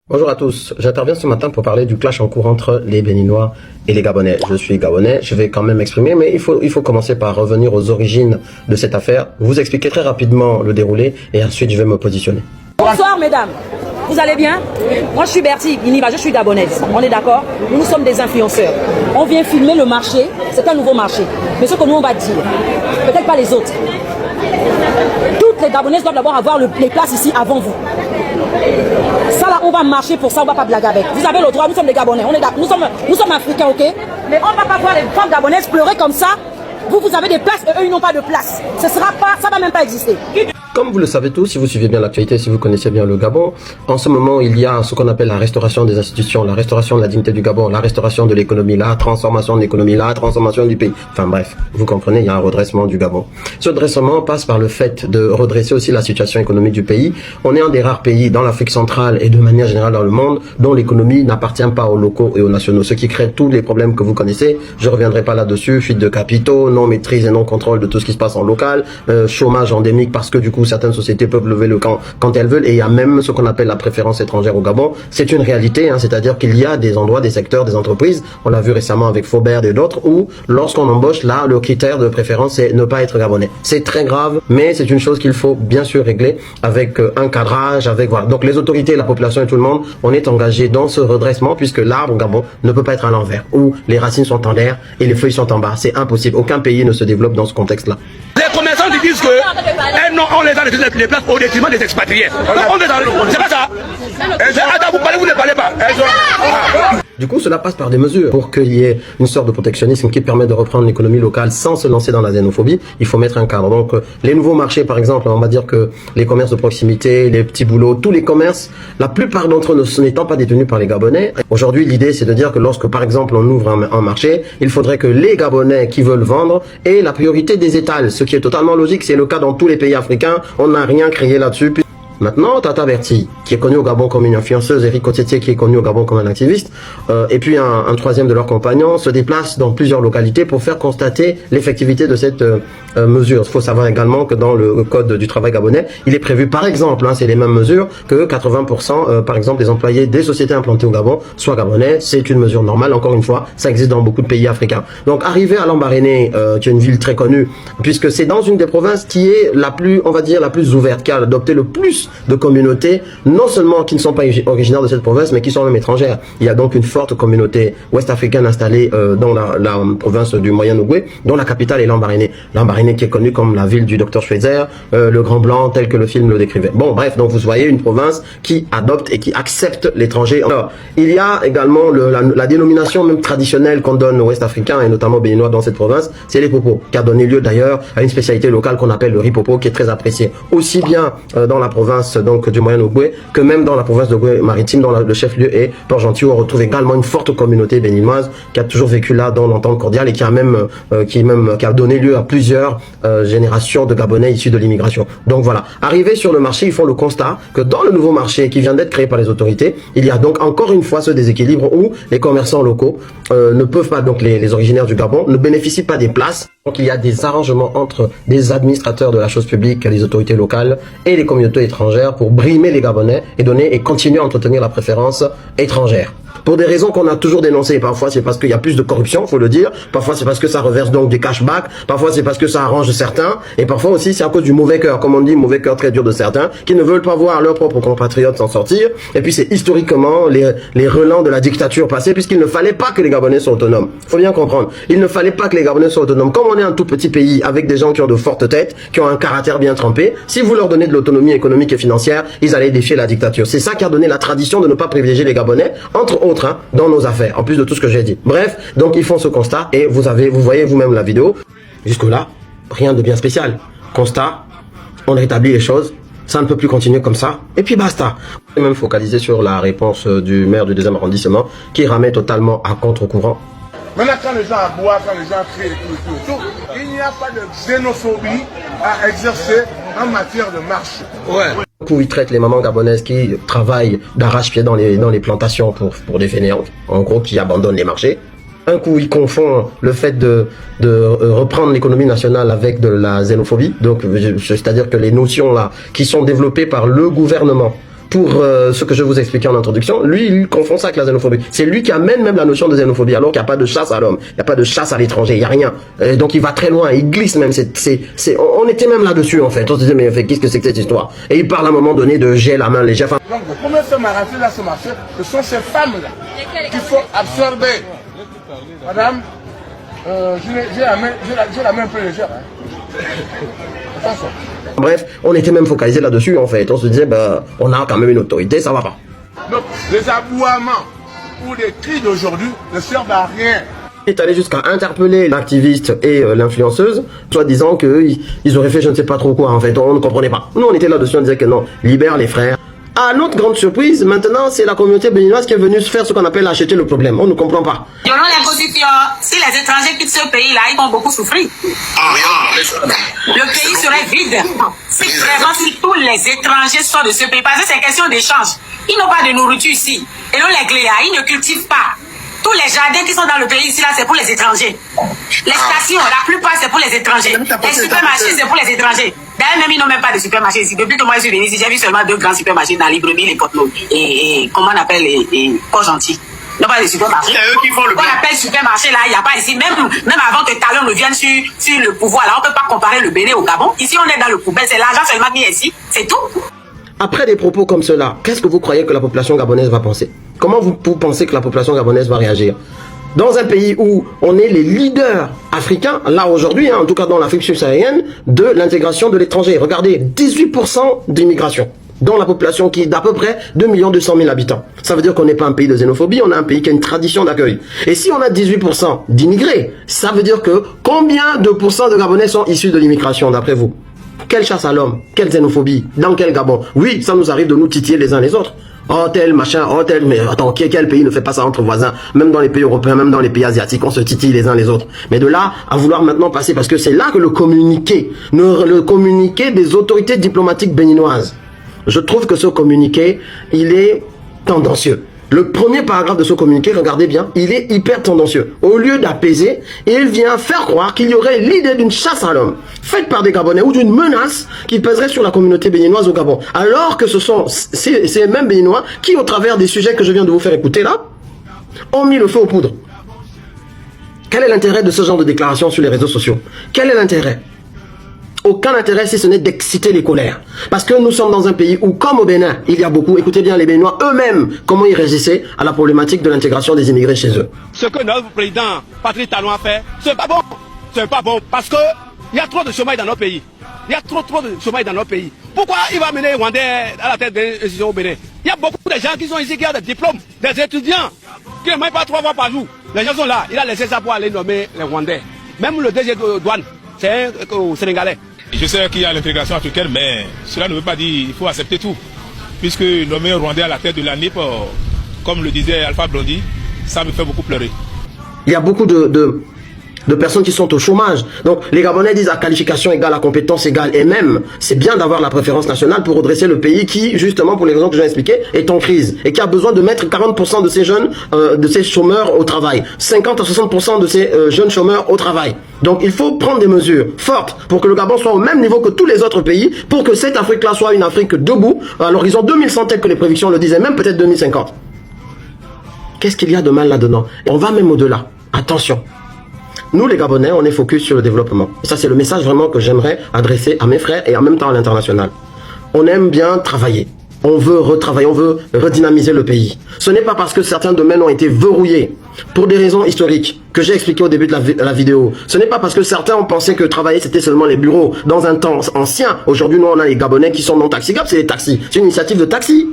Bonjour à tous, j'interviens ce matin pour parler du clash en cours entre les Béninois et les Gabonais. Je suis Gabonais, je vais quand même m'exprimer, mais il faut commencer par revenir aux origines de cette affaire, vous expliquer très rapidement le déroulé et ensuite je vais me positionner. Bonsoir mesdames, vous allez bien? Moi je suis Bertie Guiniva, je suis gabonaise, on est d'accord? Nous sommes des influenceurs, on vient filmer le marché, c'est un nouveau marché, mais ce que nous on va dire, peut-être pas les autres. Toutes les Gabonaises doivent d'abord avoir les places ici avant vous. Ça là, on va marcher pour ça, on va pas blaguer avec. Vous avez le droit, nous sommes des Gabonais, nous sommes africains, ok? Mais on va pas voir les femmes gabonaises pleurer comme ça. Vous avez des places et eux ils n'ont pas de place. Ça va même pas exister. Comme vous le savez tous, si vous suivez bien l'actualité, si vous connaissez bien le Gabon, en ce moment, il y a ce qu'on appelle la restauration des institutions, la restauration de la dignité du Gabon, la restauration de l'économie, la transformation de l'économie, la transformation du pays. Enfin bref, vous comprenez, il y a un redressement du Gabon. Ce redressement passe par le fait de redresser aussi la situation économique du pays. On est un des rares pays dans l'Afrique centrale et de manière générale dans le monde dont l'économie n'appartient pas aux locaux et aux nationaux, ce qui crée tous les problèmes que vous connaissez. Je reviendrai pas là-dessus, fuite de capitaux, non maîtrise et non contrôle de tout ce qui se passe en local, chômage endémique parce que du coup certaines sociétés peuvent lever le camp quand elles veulent, et il y a même ce qu'on appelle la préférence étrangère au Gabon. C'est une réalité, hein, c'est-à-dire qu'il y a des endroits, des secteurs, des entreprises, on l'a vu récemment avec Faubert et d'autres, où lorsqu'on embauche, là, le critère de préférence c'est ne pas être gabonais. C'est très grave, mais c'est une chose qu'il faut bien sûr régler avec un cadrage, avec voilà. Donc les autorités, la population et tout le monde, on est engagé dans ce redressement puisque l'arbre au Gabon ne peut pas être à l'envers, où les racines sont en l'air et les feuilles sont en bas. C'est impossible. Aucun pays ne se développe dans ce contexte-là. Les commerçants ils disent que on les a laissé les places au détriment des expatriés. C'est pas ça. Vous parlez, vous ne parlez pas. Du coup, cela passe par des mesures. Pour qu'il y ait une sorte de protectionnisme qui permet de reprendre l'économie locale sans se lancer dans la xénophobie, il faut mettre un cadre. Donc, les nouveaux marchés, par exemple, on va dire que les commerces de proximité, les petits boulots, tous les commerces, la plupart d'entre eux n'étant pas détenus par les Gabonais. Aujourd'hui, l'idée, c'est de dire que lorsque, par exemple, on ouvre un marché, il faudrait que les Gabonais qui veulent vendre aient la priorité des étals, ce qui est totalement logique. C'est le cas dans tous les pays africains. On n'a rien créé là-dessus. Maintenant, Tata Bertie, qui est connue au Gabon comme une influenceuse, Eric Otetier, qui est connu au Gabon comme un activiste, et puis un troisième de leurs compagnons, se déplacent dans plusieurs localités pour faire constater l'effectivité de cette mesure. Il faut savoir également que dans le code du travail gabonais, il est prévu, par exemple, hein, c'est les mêmes mesures, que 80% par exemple des employés des sociétés implantées au Gabon soient gabonais. C'est une mesure normale, encore une fois, ça existe dans beaucoup de pays africains. Donc arriver à Lambaréné, qui est une ville très connue, puisque c'est dans une des provinces qui est la plus, on va dire, la plus ouverte, qui a adopté le plus de communautés, non seulement qui ne sont pas originaires de cette province, mais qui sont même étrangères. Il y a donc une forte communauté ouest-africaine installée dans la province du Moyen-Ogooué, dont la capitale est Lambaréné. Lambaréné qui est connue comme la ville du docteur Schweitzer, le Grand Blanc, tel que le film le décrivait. Bon, bref, donc vous voyez une province qui adopte et qui accepte l'étranger. Alors, il y a également la dénomination même traditionnelle qu'on donne aux Ouest-Africains, et notamment aux Béninois dans cette province, c'est les popos, qui a donné lieu d'ailleurs à une spécialité locale qu'on appelle le riz popo, qui est très apprécié, aussi bien dans la province donc du Moyen-Ogooué que même dans la province de Maritime, dont le chef-lieu est Port-Gentil, où on retrouve également une forte communauté béninoise qui a toujours vécu là dans l'entente cordiale et qui a donné lieu à plusieurs générations de Gabonais issus de l'immigration. Donc voilà, arrivés sur le marché, ils font le constat que dans le nouveau marché qui vient d'être créé par les autorités, il y a donc encore une fois ce déséquilibre où les commerçants locaux ne peuvent pas, donc les originaires du Gabon, ne bénéficient pas des places. Donc il y a des arrangements entre des administrateurs de la chose publique, les autorités locales et les communautés étrangères pour brimer les Gabonais et continuer à entretenir la préférence étrangère. Pour des raisons qu'on a toujours dénoncées. Parfois c'est parce qu'il y a plus de corruption, faut le dire. Parfois c'est parce que ça reverse donc des cashbacks. Parfois c'est parce que ça arrange certains. Et parfois aussi c'est à cause du mauvais cœur, comme on dit, mauvais cœur très dur de certains, qui ne veulent pas voir leurs propres compatriotes s'en sortir. Et puis c'est historiquement les relents de la dictature passée, puisqu'il ne fallait pas que les Gabonais soient autonomes. Faut bien comprendre. Il ne fallait pas que les Gabonais soient autonomes. Comme on est un tout petit pays avec des gens qui ont de fortes têtes, qui ont un caractère bien trempé, si vous leur donnez de l'autonomie économique et financière, ils allaient défier la dictature. C'est ça qui a donné la tradition de ne pas privilégier les Gabonais, entre autres, hein, dans nos affaires, en plus de tout ce que j'ai dit. Bref, donc ils font ce constat et vous voyez vous-même la vidéo. Jusque-là, rien de bien spécial. Constat, on rétablit les choses, ça ne peut plus continuer comme ça, et puis basta. On est même focalisé sur la réponse du maire du 2e arrondissement, qui ramait totalement à contre-courant. Maintenant, quand les gens aboient, quand les gens crient et tout, il n'y a pas de xénophobie à exercer en matière de marche. Ouais. Où ils traitent les mamans gabonaises qui travaillent d'arrache-pied dans les plantations pour des fainéantes, en gros qui abandonnent les marchés. Un coup, ils confondent le fait de reprendre l'économie nationale avec de la xénophobie, donc c'est-à-dire que les notions là qui sont développées par le gouvernement pour ce que je vous expliquais en introduction, lui, il confond ça avec la xénophobie. C'est lui qui amène même la notion de xénophobie, alors qu'il n'y a pas de chasse à l'homme, il n'y a pas de chasse à l'étranger, il n'y a rien. Donc il va très loin, il glisse même. On était même là-dessus en fait. On se disait, mais qu'est-ce que c'est que cette histoire? Et il parle à un moment donné de j'ai la main légère. Enfin, Donc, le premier fait marcher là, ce marché, ce sont ces femmes-là qu'il faut absorber. Madame, j'ai la main un peu légère. Hein. Attention. bref, on était même focalisé là-dessus en fait. On se disait, bah, on a quand même une autorité, ça va pas. Donc, les aboiements ou les cris d'aujourd'hui ne servent à rien. Il est allé jusqu'à interpeller l'activiste et l'influenceuse, soit disant qu'ils auraient fait je ne sais pas trop quoi en fait, on ne comprenait pas. Nous on était là-dessus, on disait que non, libère les frères. À notre grande surprise, maintenant c'est la communauté béninoise qui est venue faire ce qu'on appelle acheter le problème. On ne comprend pas. Selon la Constitution, si les étrangers quittent ce pays-là, ils vont beaucoup souffrir. Le pays serait vide. Si vraiment si tous les étrangers sortent de ce pays, parce que c'est question d'échange. Ils n'ont pas de nourriture ici. Et non les gléas, ils ne cultivent pas. Tous les jardins qui sont dans le pays ici, là, c'est pour les étrangers. Les stations, la plupart, c'est pour les étrangers. Les supermarchés, c'est pour les étrangers. D'ailleurs, même, ils n'ont même pas de supermarché ici. Depuis que moi, je suis venu ici, j'ai vu seulement 2 grands supermarchés dans Libreville et Cotonou. Et comment on appelle Port-Gentil. Il n'y a pas de supermarché. C'est eux qui font le bien. On appelle supermarché, là, il n'y a pas ici. Même avant que Talon ne vienne sur le pouvoir, là, on ne peut pas comparer le Bénin au Gabon. Ici, on est dans le poubelle. C'est l'argent seulement qui est ici. C'est tout. Après des propos comme cela, qu'est-ce que vous croyez que la population gabonaise va penser? Comment vous pensez que la population gabonaise va réagir? Dans un pays où on est les leaders africains, là aujourd'hui, hein, en tout cas dans l'Afrique subsaharienne, de l'intégration de l'étranger. Regardez, 18% d'immigration, dans la population qui est d'à peu près 2 200 000 habitants. Ça veut dire qu'on n'est pas un pays de xénophobie, on a un pays qui a une tradition d'accueil. Et si on a 18% d'immigrés, ça veut dire que combien de pourcents de Gabonais sont issus de l'immigration d'après vous? Quelle chasse à l'homme? Quelle xénophobie? Dans quel Gabon? Oui, ça nous arrive de nous titiller les uns les autres. Oh tel machin, oh tel, mais attends, quel pays ne fait pas ça entre voisins? Même dans les pays européens, même dans les pays asiatiques, on se titille les uns les autres. Mais de là à vouloir maintenant passer, parce que c'est là que le communiqué des autorités diplomatiques béninoises, je trouve que ce communiqué, il est tendancieux. Le premier paragraphe de ce communiqué, regardez bien, il est hyper tendancieux. Au lieu d'apaiser, il vient faire croire qu'il y aurait l'idée d'une chasse à l'homme faite par des Gabonais ou d'une menace qui pèserait sur la communauté béninoise au Gabon. Alors que ce sont ces mêmes Béninois qui, au travers des sujets que je viens de vous faire écouter là, ont mis le feu aux poudres. Quel est l'intérêt de ce genre de déclaration sur les réseaux sociaux? Quel est l'intérêt? Aucun intérêt si ce n'est d'exciter les colères. Parce que nous sommes dans un pays où, comme au Bénin, il y a beaucoup, écoutez bien les Béninois eux-mêmes, comment ils réagissaient à la problématique de l'intégration des immigrés chez eux. Ce que notre président Patrice Talon a fait, c'est pas bon. C'est pas bon parce que il y a trop de chômage dans notre pays. Il y a trop de chômage dans notre pays. Pourquoi il va mener les Rwandais à la tête des institutions au Bénin? Il y a beaucoup de gens qui sont ici, qui ont des diplômes, des étudiants, qui ne mangent pas 3 fois par jour. Les gens sont là, il a laissé ça pour aller nommer les Rwandais. Même le DG de douane, c'est un Sénégalais. Je sais qu'il y a l'intégration africaine, mais cela ne veut pas dire qu'il faut accepter tout. Puisque nommer un Rwandais à la tête de la NIP, comme le disait Alpha Blondy, ça me fait beaucoup pleurer. Il y a beaucoup de personnes qui sont au chômage. Donc les Gabonais disent à qualification égale, à compétence égale. Et même, c'est bien d'avoir la préférence nationale pour redresser le pays qui, justement, pour les raisons que j'ai expliquées, est en crise. Et qui a besoin de mettre 40% de ces jeunes, de ces chômeurs au travail. 50 à 60% de ces jeunes chômeurs au travail. Donc il faut prendre des mesures fortes pour que le Gabon soit au même niveau que tous les autres pays, pour que cette Afrique-là soit une Afrique debout, à l'horizon 2100 tel que les prédictions le disaient, même peut-être 2050. Qu'est-ce qu'il y a de mal là-dedans? On va même au-delà. Attention. Nous les Gabonais, on est focus sur le développement. Et ça c'est le message vraiment que j'aimerais adresser à mes frères et en même temps à l'international. On aime bien travailler. On veut retravailler, on veut redynamiser le pays. Ce n'est pas parce que certains domaines ont été verrouillés pour des raisons historiques que j'ai expliqué au début de la vidéo. Ce n'est pas parce que certains ont pensé que travailler c'était seulement les bureaux dans un temps ancien. Aujourd'hui, nous on a les Gabonais qui sont non taxigables, c'est les taxis. C'est une initiative de taxi.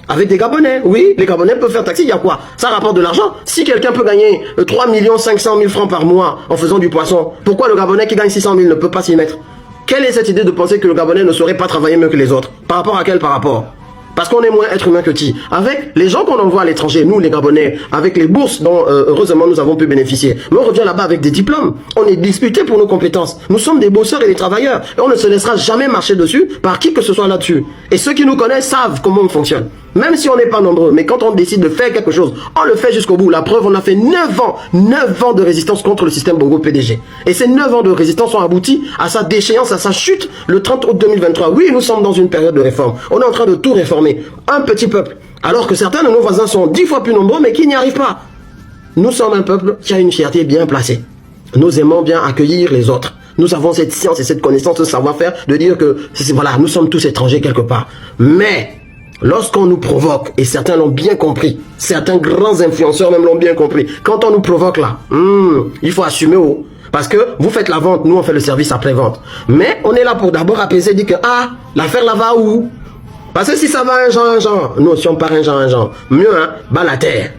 Avec des Gabonais, oui, les Gabonais peuvent faire taxi, il y a quoi? Ça rapporte de l'argent. Si quelqu'un peut gagner 3 500 000 francs par mois en faisant du poisson, pourquoi le Gabonais qui gagne 600 000 ne peut pas s'y mettre? Quelle est cette idée de penser que le Gabonais ne saurait pas travailler mieux que les autres? Par rapport à quel par rapport? Parce qu'on est moins être humain que qui? Avec les gens qu'on envoie à l'étranger, nous les Gabonais, avec les bourses dont heureusement nous avons pu bénéficier, mais on revient là-bas avec des diplômes. On est disputé pour nos compétences. Nous sommes des bosseurs et des travailleurs. Et on ne se laissera jamais marcher dessus par qui que ce soit là-dessus. Et ceux qui nous connaissent savent comment on fonctionne. Même si on n'est pas nombreux, mais quand on décide de faire quelque chose, on le fait jusqu'au bout. La preuve, on a fait 9 ans de résistance contre le système Bongo PDG. Et ces 9 ans de résistance ont abouti à sa déchéance, à sa chute le 30 août 2023. Oui, nous sommes dans une période de réforme. On est en train de tout réformer. Un petit peuple. Alors que certains de nos voisins sont 10 fois plus nombreux, mais qui n'y arrivent pas. Nous sommes un peuple qui a une fierté bien placée. Nous aimons bien accueillir les autres. Nous avons cette science et cette connaissance, ce savoir-faire de dire que, voilà, nous sommes tous étrangers quelque part. Mais, lorsqu'on nous provoque, et certains l'ont bien compris, certains grands influenceurs même l'ont bien compris, quand on nous provoque là, il faut assumer haut. Parce que vous faites la vente, nous on fait le service après-vente. Mais on est là pour d'abord apaiser, dire que, l'affaire là va où? Parce que si ça va un genre, nous si on part un genre, mieux bas la terre.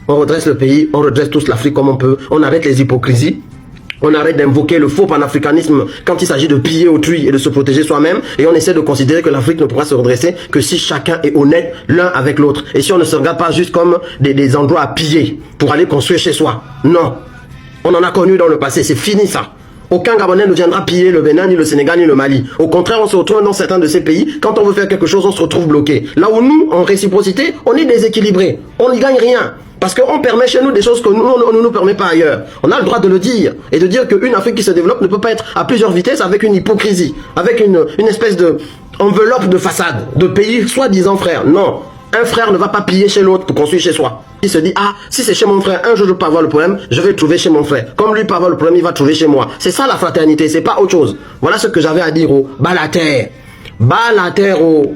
On redresse le pays, on redresse tous l'Afrique comme on peut, on arrête les hypocrisies, on arrête d'invoquer le faux panafricanisme quand il s'agit de piller autrui et de se protéger soi-même, et on essaie de considérer que l'Afrique ne pourra se redresser que si chacun est honnête l'un avec l'autre, et si on ne se regarde pas juste comme des endroits à piller pour aller construire chez soi. Non, on en a connu dans le passé, c'est fini ça. Aucun Gabonais ne viendra piller le Bénin, ni le Sénégal, ni le Mali. Au contraire, on se retrouve dans certains de ces pays. Quand on veut faire quelque chose, on se retrouve bloqué. Là où nous, en réciprocité, on est déséquilibré. On n'y gagne rien. Parce qu'on permet chez nous des choses que nous, on ne nous permet pas ailleurs. On a le droit de le dire. Et de dire qu'une Afrique qui se développe ne peut pas être à plusieurs vitesses avec une hypocrisie. Avec une espèce de enveloppe de façade. De pays soi-disant frères. Non. Un frère ne va pas piller chez l'autre pour construire chez soi. Il se dit, si c'est chez mon frère, un jour je peux avoir le problème, je vais le trouver chez mon frère. Comme lui peut avoir le problème, il va trouver chez moi. C'est ça la fraternité, c'est pas autre chose. Voilà ce que j'avais à dire au Balater. Balater au...